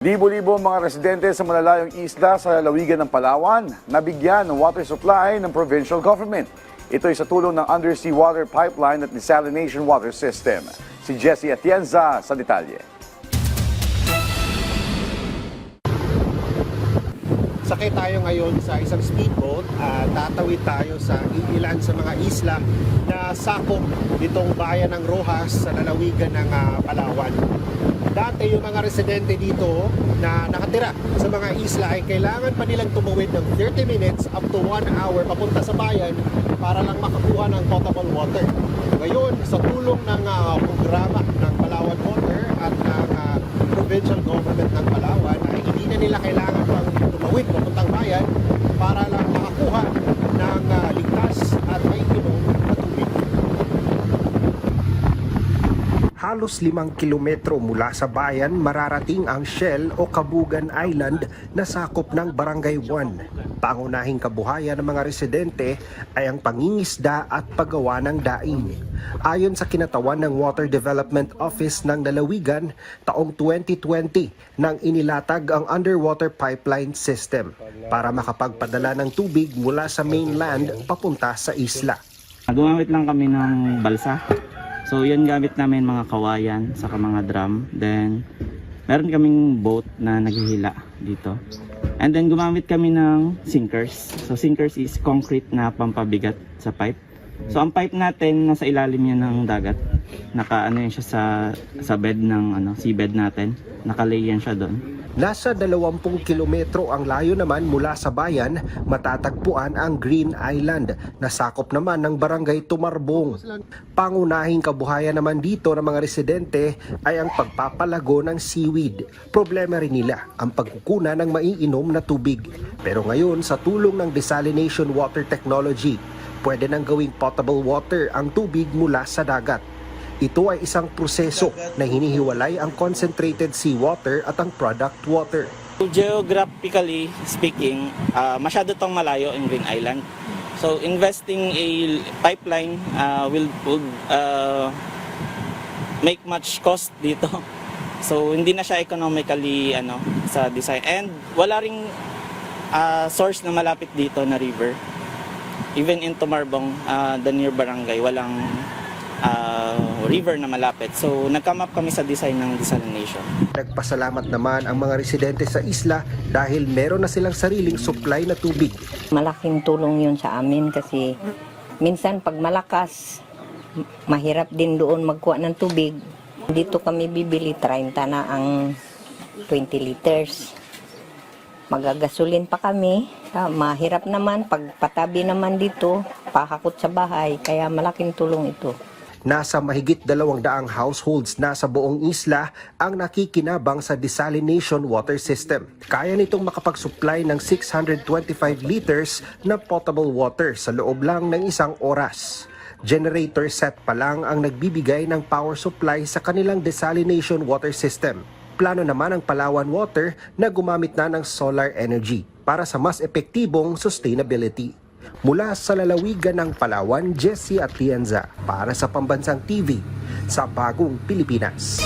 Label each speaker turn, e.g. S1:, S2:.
S1: Libo-libo ang mga residente sa malalayong isla sa lalawigan ng Palawan nabigyan ng water supply ng provincial government. Ito ay sa tulong ng undersea water pipeline at desalination water system. Si Jessie Atienza sa detalye.
S2: Sakay tayo ngayon sa isang speedboat at tatawid tayo sa ilan sa mga isla na sakop nitong bayan ng Roxas sa lalawigan ng Palawan. Dati yung mga residente dito na nakatira sa mga isla ay kailangan pa nilang tumawid ng 30 minutes up to 1 hour papunta sa bayan para lang makakuha ng potable water. Ngayon, sa tulong ng programa ng Palawan Water at ng provincial government ng Palawan ay hindi na nila kailangan pang tumawid papuntang bayan para lang makakuha ng ligtas at maiinom na tubig. Halos 5 kilometro mula sa bayan mararating ang Shell o Kabugan Island na sakop ng Barangay 1. Pangunahing kabuhayan ng mga residente ay ang pangingisda at paggawa ng daing. Ayon sa kinatawan ng Water Development Office ng Lalawigan, taong 2020 nang inilatag ang underwater pipeline system para makapagpadala ng tubig mula sa mainland papunta sa isla.
S3: Gumamit lang kami ng balsa. So yun gamit namin mga kawayan saka mga drum. Then meron kaming boat na naghihila dito. And then gumamit kami ng sinkers. So sinkers is concrete na pampabigat sa pipe. So ang pipe natin nasa ilalim yan ng dagat. Naka-ano yan siya sa bed ng seabed natin. Nakalay yan siya doon.
S2: Nasa 20 kilometro ang layo naman mula sa bayan, matatagpuan ang Green Island na sakop naman ng Barangay Tumarbong. Pangunahing kabuhayan naman dito ng mga residente ay ang pagpapalago ng seaweed. Problema rin nila ang pagkukuna ng maiinom na tubig. Pero ngayon sa tulong ng desalination water technology, pwede nang gawing potable water ang tubig mula sa dagat. Ito ay isang proseso na hinihiwalay ang concentrated seawater at ang product water.
S3: Geographically speaking, masyado tong malayo in Green Island. So investing a pipeline will make much cost dito. So hindi na siya economically sa design. And wala ring source na malapit dito na river. Even in Tumarbong, the near barangay, walang river na malapit. So nag-come up kami sa design ng desalination.
S2: Nagpasalamat naman ang mga residente sa isla dahil meron na silang sariling supply na tubig. Malaking tulong yun sa amin kasi minsan pag malakas, mahirap din doon magkuha ng tubig. Dito kami bibili 30 na ang 20 liters. Magagasolin pa kami. Mahirap naman pag patabi naman dito, pahakot sa bahay, kaya malaking tulong ito. Nasa mahigit 200 households na sa buong isla ang nakikinabang sa desalination water system. Kaya nitong makapag-supply ng 625 liters na potable water sa loob lang ng isang oras. Generator set pa lang ang nagbibigay ng power supply sa kanilang desalination water system. Plano naman ang Palawan Water na gumamit na ng solar energy para sa mas epektibong sustainability. Mula sa lalawigan ng Palawan, Jessie Atienza para sa Pambansang TV sa Bagong Pilipinas.